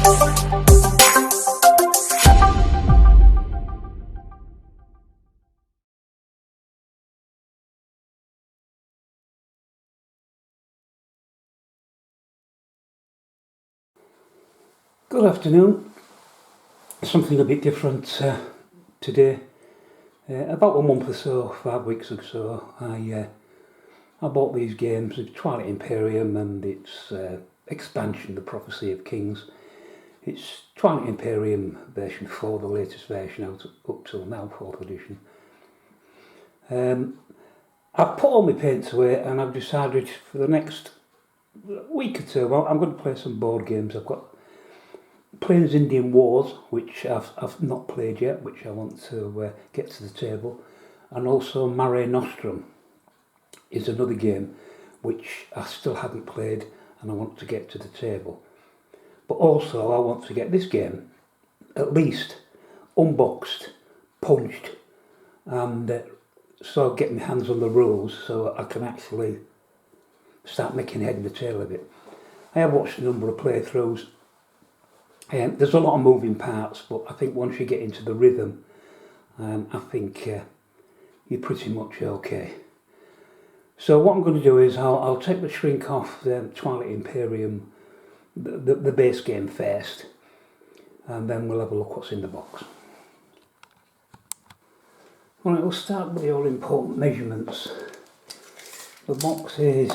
Good afternoon. Something a bit different today. About a month or so, 5 weeks or so, I bought these games, the Twilight Imperium and its expansion, The Prophecy of Kings. It's Twilight Imperium version 4, the latest version out up till now, 4th edition. I've put all my paints away and I've decided for the next week or two I'm going to play some board games. I've got Plains Indian Wars, which I've not played yet, which I want to get to the table, and also Mare Nostrum is another game which I still haven't played and I want to get to the table. But also I want to get this game at least unboxed, punched, and so get my hands on the rules so I can actually start making head and the tail of it. I have watched a number of playthroughs. There's a lot of moving parts, but I think once you get into the rhythm, I think you're pretty much okay. So what I'm going to do is I'll take the shrink off the Twilight Imperium, the base game first, and then we'll have a look what's in the box. Alright, we'll start with the all important measurements. The box is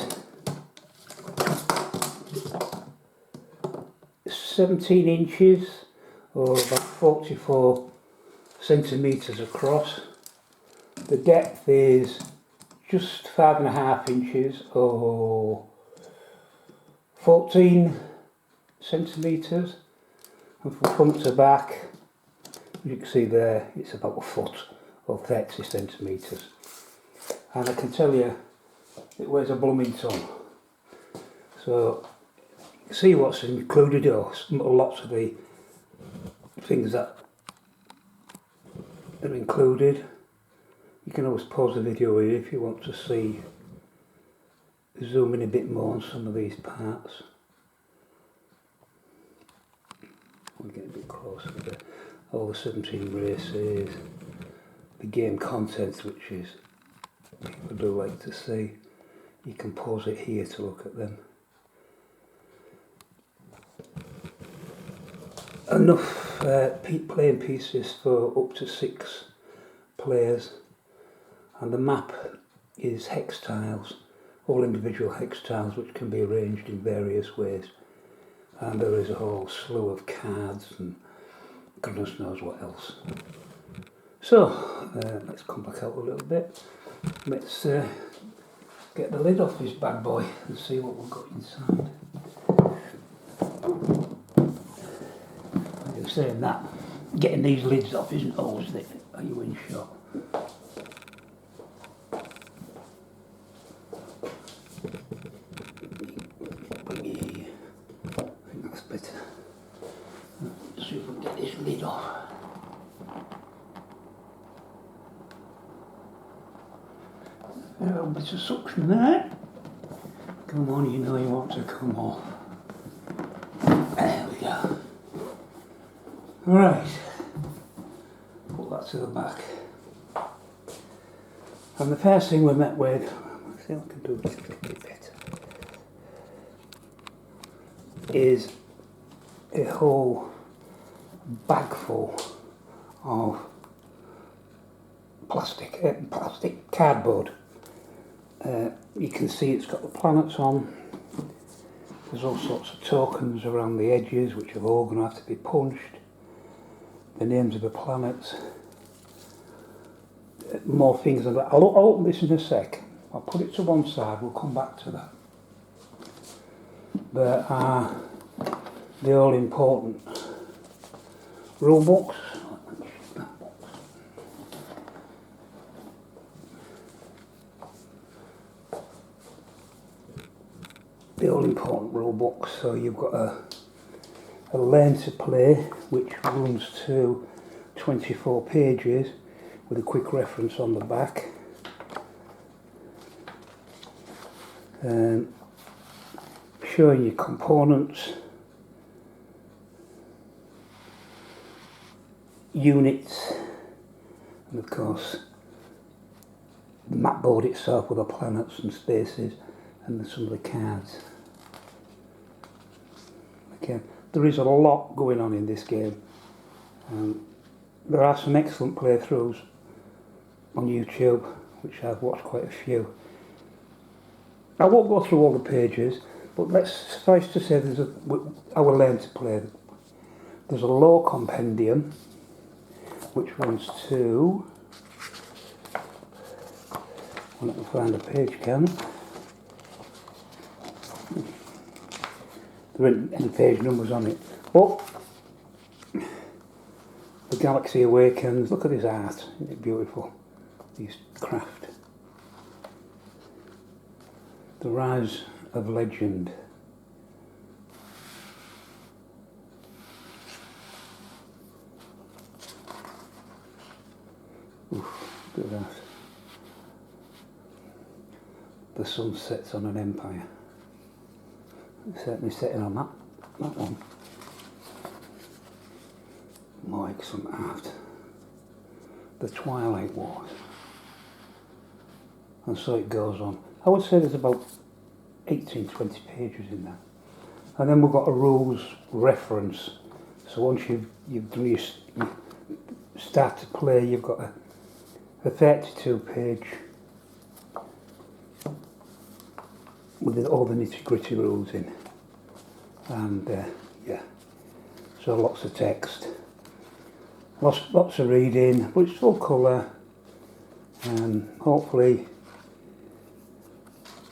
17 inches or about 44 centimetres across. The depth is just 5.5 inches or 14 centimetres, and from front to back, as you can see there, it's about a foot or 30 centimetres. And I can tell you it weighs a blooming ton. So see what's included, or lots of the things that are included. You can always pause the video here if you want to see, zoom in a bit more on some of these parts. We'll get a bit closer to all the 17 races, the game contents, which is people do like to see. You can pause it here to look at them. Enough playing pieces for up to 6 players, and the map is hex tiles, all individual hex tiles which can be arranged in various ways, and there is a whole slew of cards and goodness knows what else. So let's come back out a little bit. Let's get the lid off this bad boy and see what we've got inside. Saying that, getting these lids off isn't always the you in shot. Yeah, I think that's better. Let's see if we can get this lid off. A little bit of suction there. Come on, you know you want to come off. There we go. Right, put that to the back. And the first thing we're met with, I think I can do this a little bit better, is a whole bag full of plastic cardboard. You can see it's got the planets on. There's all sorts of tokens around the edges which are all going to have to be punched. The names of the planets, more things like that. I'll open this in a sec. I'll put it to one side, we'll come back to that. There are the all important rule books. The all important rule books, so you've got a learn to play which runs to 24 pages with a quick reference on the back. Showing you components, units, and of course the map board itself with the planets and spaces, and some of the cards. Okay, there is a lot going on in this game. There are some excellent playthroughs on YouTube, which I've watched quite a few. I won't go through all the pages, but let's suffice to say I will learn to play. There's a law compendium, which runs to, I can find a page count. There aren't any page numbers on it. But The Galaxy Awakens, look at this art, isn't it beautiful? This craft. The Rise of Legend. Oof, look at that. The sun sets on an empire. It's certainly setting on that one. More excellent art. The Twilight Wars. And so it goes on. I would say there's about 18, 20 pages in there. And then we've got a rules reference. So once you start to play, you've got a 32-page with all the nitty-gritty rules in. And yeah, so lots of text. Lots of reading, but it's full colour, and hopefully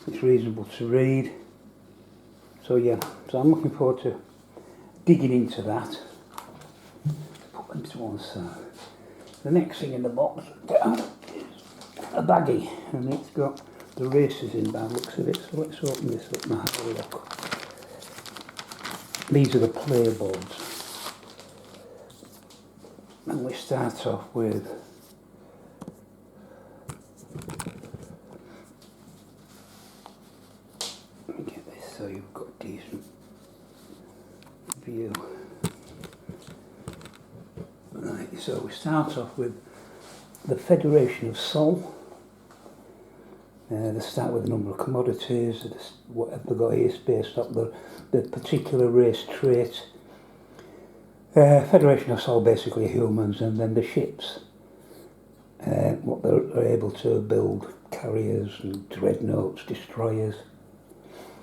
it's reasonable to read. So yeah, so I'm looking forward to digging into that. Put them to one side. The next thing in the box is a baggie, and it's got the races in by the looks of it. So let's open this up and have a look. These are the player boards. And we start off with let me get this so you've got a decent view. Right, so we start off with the Federation of Sol. They start with a number of commodities, whatever they've got here is based on the particular race trait. Federation of Sol basically humans, and then the ships. What they're able to build, carriers and dreadnoughts, destroyers.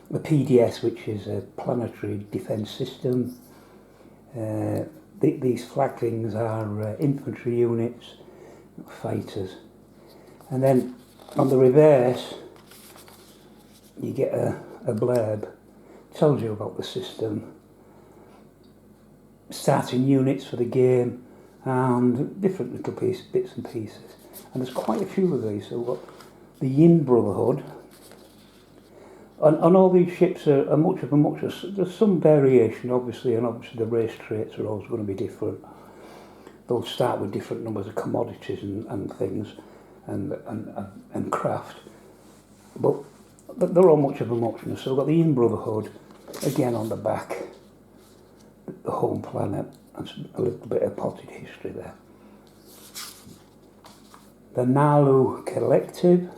The PDS, which is a planetary defence system. These flag things are infantry units, fighters. And then on the reverse, you get a blurb, tells you about the system, starting units for the game, and different little bits and pieces. And there's quite a few of these. So we've got the Yin Brotherhood, and all these ships are much of a muchness. There's some variation, obviously, and obviously the race traits are always going to be different. They'll start with different numbers of commodities and things, and craft, but they're all much of a muchness. So we've got the Yin Brotherhood, again on the back, the home planet, and a little bit of potted history there. The Nalu Collective,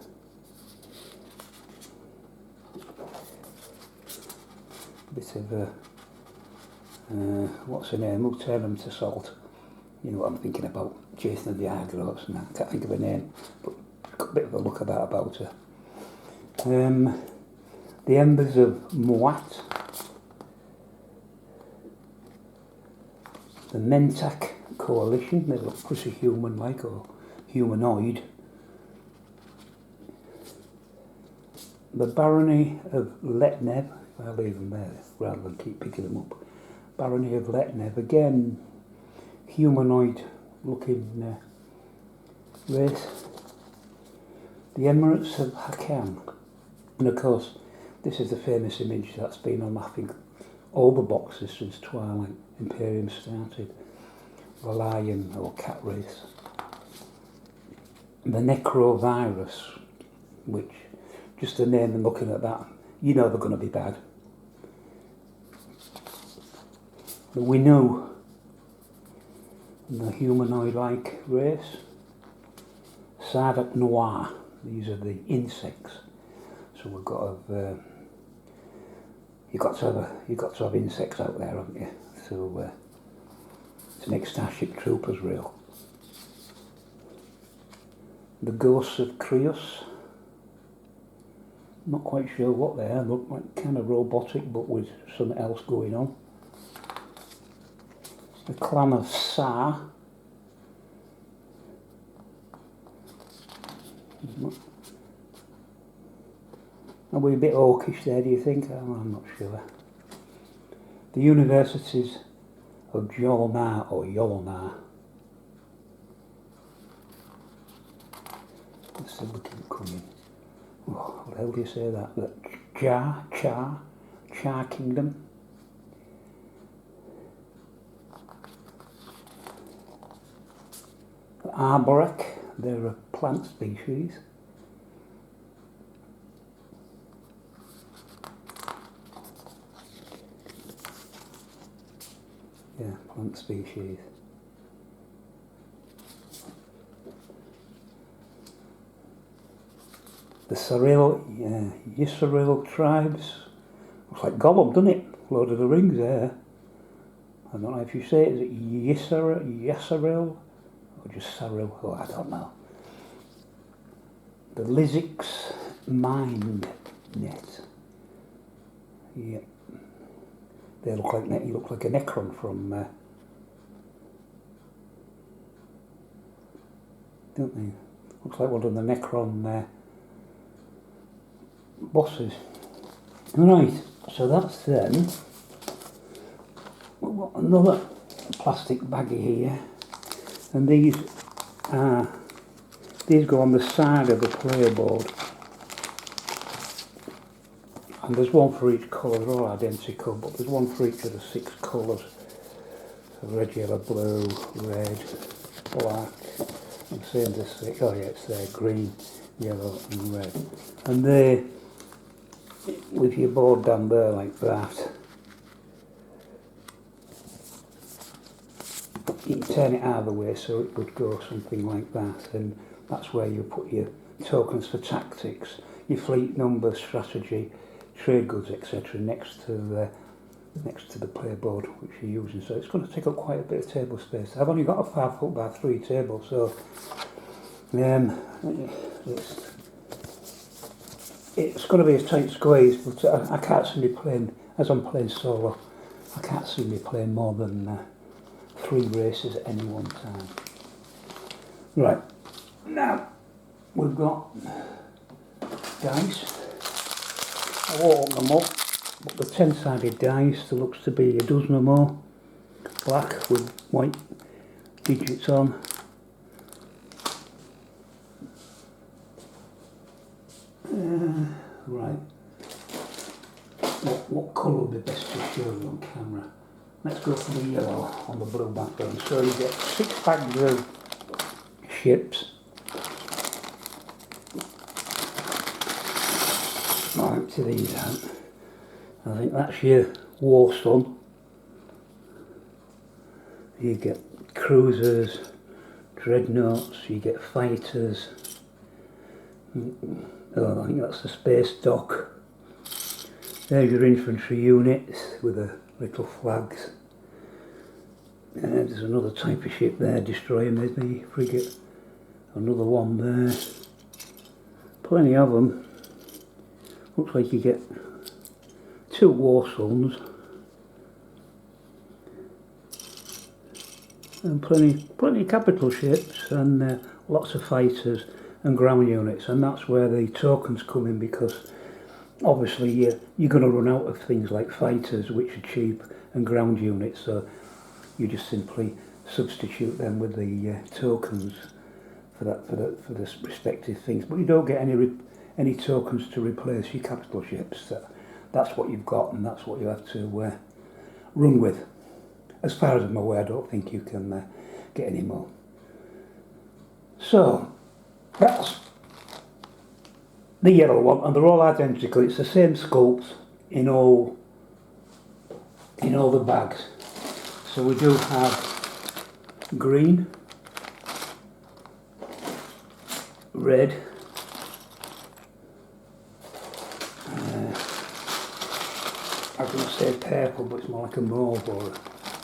bit of what's her name? We'll turn them to salt. You know what I'm thinking about, Jason and the Argonauts, and I can't think of her name, but got a bit of a look about her. The Embers of Muat, the Mentak Coalition, they look pretty human-like or humanoid. The Barony of Letnev, I'll leave them there rather than keep picking them up. Barony of Letnev, again, humanoid looking race. The Emirates of Hakam, and of course this is the famous image that's been on, I think, all the boxes since Twilight Imperium started. The lion or cat race. The Necrovirus, which, just the name and looking at that, you know they're going to be bad. The Winu, the humanoid-like race. Sardak Noir, these are the insects. So we've got to have, you've got to have insects out there, haven't you? So to make Starship Troopers real. The Ghosts of Creus. Not quite sure what they are, look like kind of robotic but with something else going on. The Clan of Sar. Are we a bit orcish there, do you think? Oh, I'm not sure. The Universities of Jolnar or Yolnar. Let's see if we can come in. Oh, what the hell do you say that? The Char Kingdom. The Arborek, they're a plant species. Yeah, plant species. The Yisrael tribes. Looks like Gollum, doesn't it? Lord of the Rings there. I don't know if you say it, is it Yisrael or just Saril? Oh, I don't know. The Lizix Mind Net. Yep. They look like a Necron from, don't they? Looks like one of the Necron bosses. Right, so that's them. We've got another plastic baggie here, and these go on the side of the player board. And there's one for each colour, they're all identical, but there's one for each of the 6 colours. So red, yellow, blue, red, black, and same as 6, oh yeah, it's there, green, yellow and red. And they, with your board down there like that, you can turn it either way so it would go something like that, and that's where you put your tokens for tactics, your fleet number, strategy, trade goods, etc. next to the player board which you're using. So it's going to take up quite a bit of table space. I've only got a 5 foot by 3 table, so it's going to be a tight squeeze, but I can't see me playing, as I'm playing solo, I can't see me playing more than 3 races at any one time. Right, now we've got dice. I won't open them up, but the 10-sided dice, there looks to be a dozen or more, black with white digits on. Right, what colour would be best to show you on camera? Let's go for the yellow on the blue background. So you get 6 bags of ships. I'll empty these out. I think that's your war sun. You get cruisers, dreadnoughts, you get fighters. Oh, I think that's the space dock. There's your infantry units with the little flags. There's another type of ship there, destroyer maybe, frigate. Another one there. Plenty of them. Looks like you get 2 war suns. And plenty of capital ships and lots of fighters and ground units, and that's where the tokens come in, because obviously you're going to run out of things like fighters, which are cheap, and ground units, so you just simply substitute them with the tokens for the respective things. But you don't get any tokens to replace your capital ships. That's what you've got, and that's what you have to run with. As far as I'm aware, I don't think you can get any more. So that's the yellow one, and they're all identical. It's the same sculpt in all the bags. So we do have green, red, I was going to say purple, but it's more like a mauve or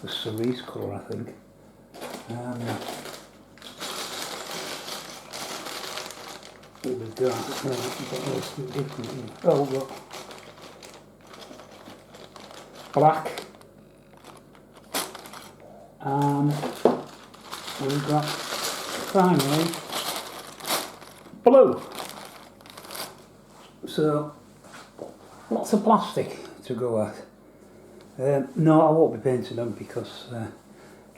a cerise colour, I think. What we've got, we've got anything different here. Oh, we've got black, and we've got finally blue. So lots of plastic to go at. No, I won't be painting them because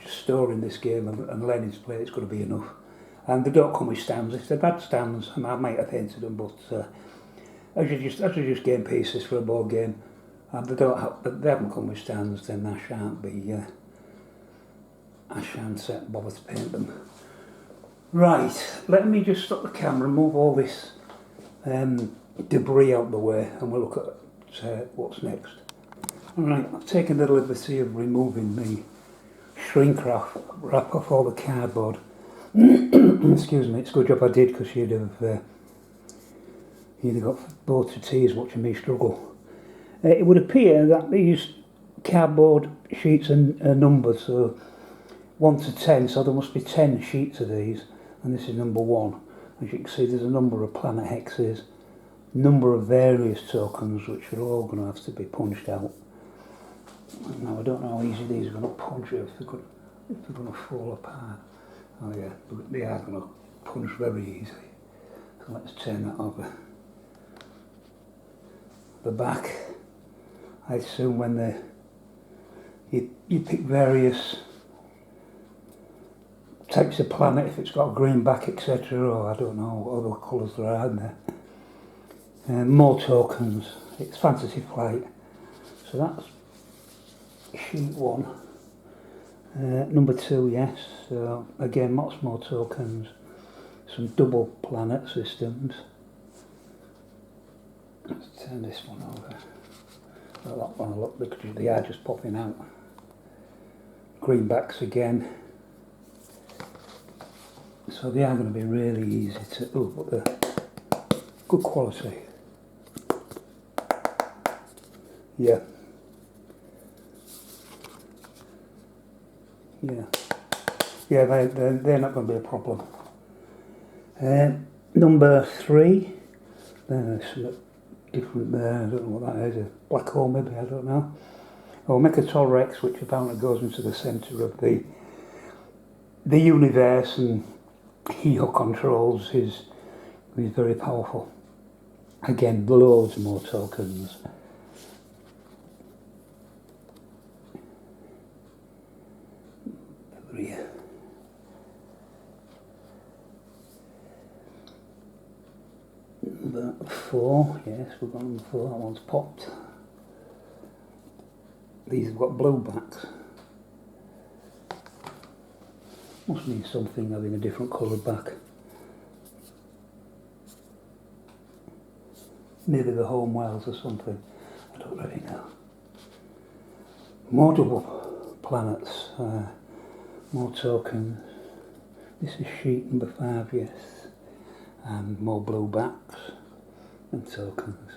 just storing this game and learning to play it's going to be enough. And they don't come with stands. If they've had stands, I might have painted them, but as you just game pieces for a board game, and they haven't come with stands, then I shan't bother to paint them. Right, let me just stop the camera, move all this debris out the way, and we'll look at what's next. Alright, I've taken the liberty of removing the shrink wrap off all the cardboard. Excuse me, it's a good job I did, because you'd have got bored to tears watching me struggle. It would appear that these cardboard sheets are numbered, so 1 to 10, so there must be 10 sheets of these, and this is number 1. As you can see, there's a number of planet hexes, number of various tokens, which are all going to have to be punched out. Now I don't know how easy these are going to punch if they're going to fall apart. Oh yeah, they are going to punch very easy. So let's turn that over. The back, I assume when you pick various types of planet, if it's got a green back, etc., or I don't know what other colours there are in there. More tokens, it's Fantasy Flight. So that's sheet 1. Number 2, yes, so again lots more tokens, some double planet systems. Let's turn this one over. Well, that one, look, because they are just popping out. Greenbacks again. So they are going to be really easy to, but they're good quality. Yeah. Yeah, they're not going to be a problem. Number 3, there's something different there, I don't know what that is, a black hole maybe, I don't know. Oh, Mechatol which apparently goes into the centre of the universe, and he who controls is very powerful. Again, loads more tokens. Number 4, yes, we've got number 4, that one's popped. These have got blue backs. Must mean something having a different coloured back. Maybe the home Wales or something, I don't really know. More double planets, more tokens. This is sheet number 5, yes. And more blue backs and tokens.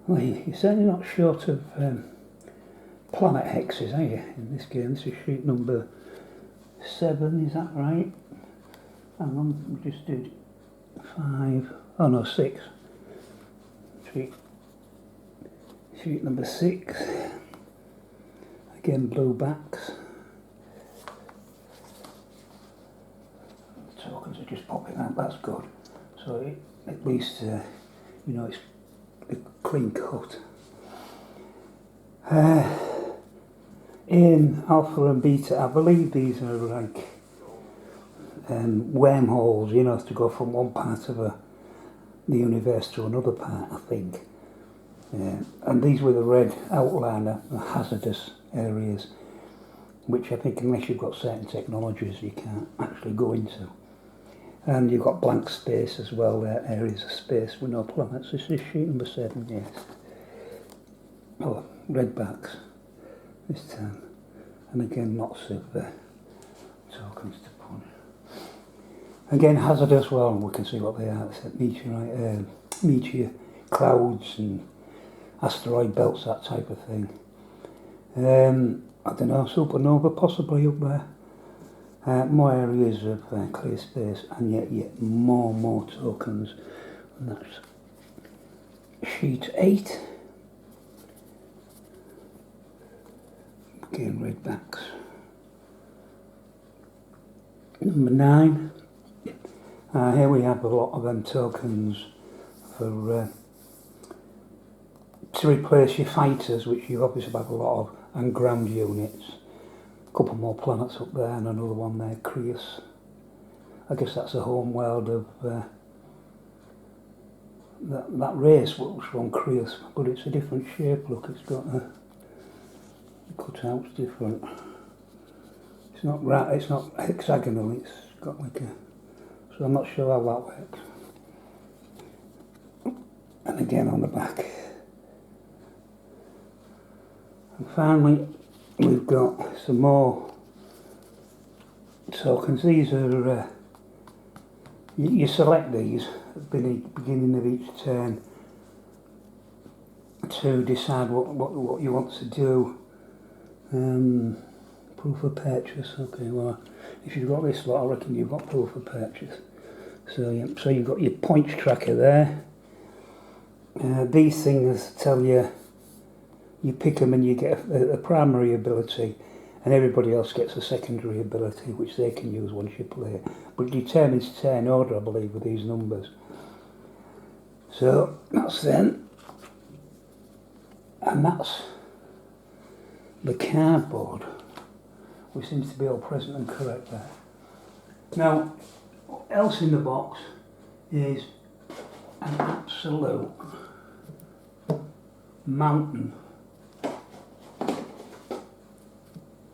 Well, you're certainly not short of planet hexes, are you, in this game? This is sheet number 7, is that right? Hang on, we just did 5, oh no, 6. Sheet number 6. Again, blue backs. Tokens are just popping out, that's good. So at least, you know, it's a clean cut. In alpha and beta, I believe these are like wormholes, you know, to go from one part of the universe to another part, I think. And these with the red outliner are hazardous areas, which I think unless you've got certain technologies you can't actually go into. And you've got blank space as well, areas of space with no planets. This is sheet number 7, yes. Oh, red backs this time. And again, lots of tokens to punch. Again, hazardous, well, we can see what they are. It's meteor clouds and asteroid belts, that type of thing. I don't know, supernova possibly up there. More areas of clear space, and yet more tokens. And that's sheet 8. Again, red backs. Number 9. Here we have a lot of them tokens for to replace your fighters, which you obviously have a lot of, and ground units. A couple more planets up there and another one there, Creus. I guess that's the home world of that race, what was from Creus, but it's a different shape. Look, it's got a cutout's different. It's not right. It's not hexagonal. It's got like a. So I'm not sure how that works. And again on the back. And finally, we've got some more tokens. These are, you select these at the beginning of each turn to decide what you want to do. Proof of purchase, okay, well, if you've got this lot, I reckon you've got proof of purchase. So you've got your points tracker there. These things tell you, you pick them and you get a primary ability, and everybody else gets a secondary ability which they can use once you play it. But it determines turn order, I believe, with these numbers. So that's then, and that's the cardboard, which seems to be all present and correct there. Now, what else in the box is an absolute mountain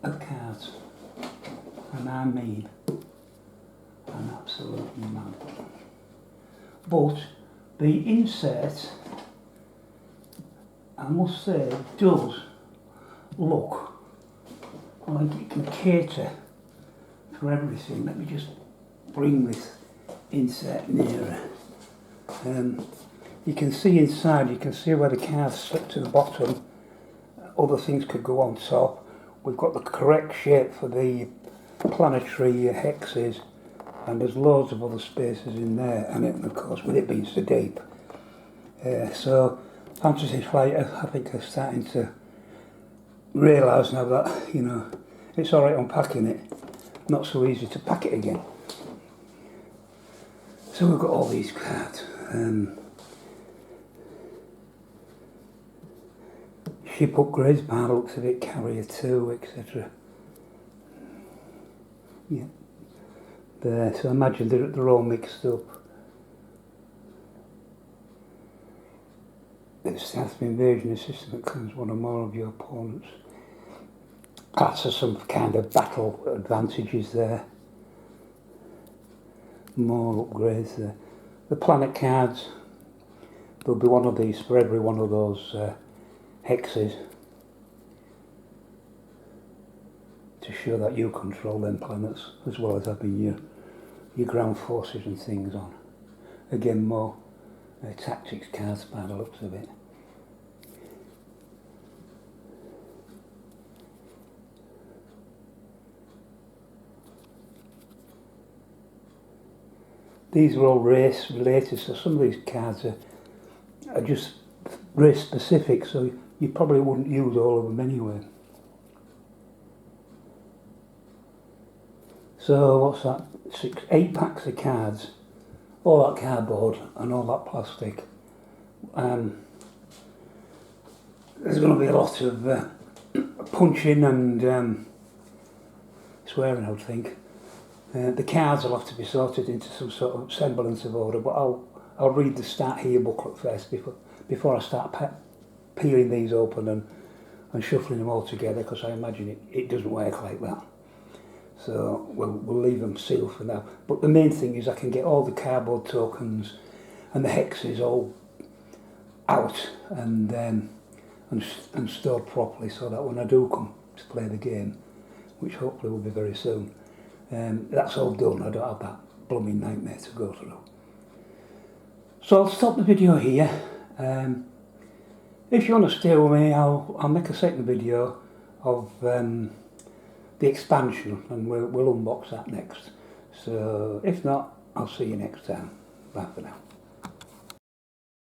of cards, and I mean an absolute mountain. But the insert, I must say, does look like it can cater for everything. Let me just bring this insert nearer. You can see inside, you can see where the cards slip to the bottom. Other things could go on top. We've got the correct shape for the planetary hexes, and there's loads of other spaces in there, and of course with it being so deep. So Fantasy Flight, I think, are starting to realise now that, you know, it's alright unpacking it, not so easy to pack it again. So we've got all these cards. Ship upgrades, by the looks of it, carrier 2, etc. Yeah. There, so imagine they're all mixed up. It starts the invasion system that claims one or more of your opponents. That's some kind of battle advantages there. More upgrades there. The planet cards, there'll be one of these for every one of those hexes to show that you control them planets, as well as having your ground forces and things on. Again, more tactics cards by the looks of it. These are all race related, so some of these cards are just race specific, so you probably wouldn't use all of them anyway. So what's that? 8 packs of cards, all that cardboard and all that plastic. There's going to be a lot of punching and swearing, I would think. The cards will have to be sorted into some sort of semblance of order, but I'll read the Start Here booklet first before I start peeling these open and shuffling them all together, because I imagine it doesn't work like that. So we'll leave them sealed for now. But the main thing is I can get all the cardboard tokens and the hexes all out and stored properly, so that when I do come to play the game, which hopefully will be very soon. That's all done. I don't have that blooming nightmare to go through. So I'll stop the video here. If you want to stay with me, I'll make a second video of the expansion, and we'll unbox that next. So if not, I'll see you next time. Bye for now.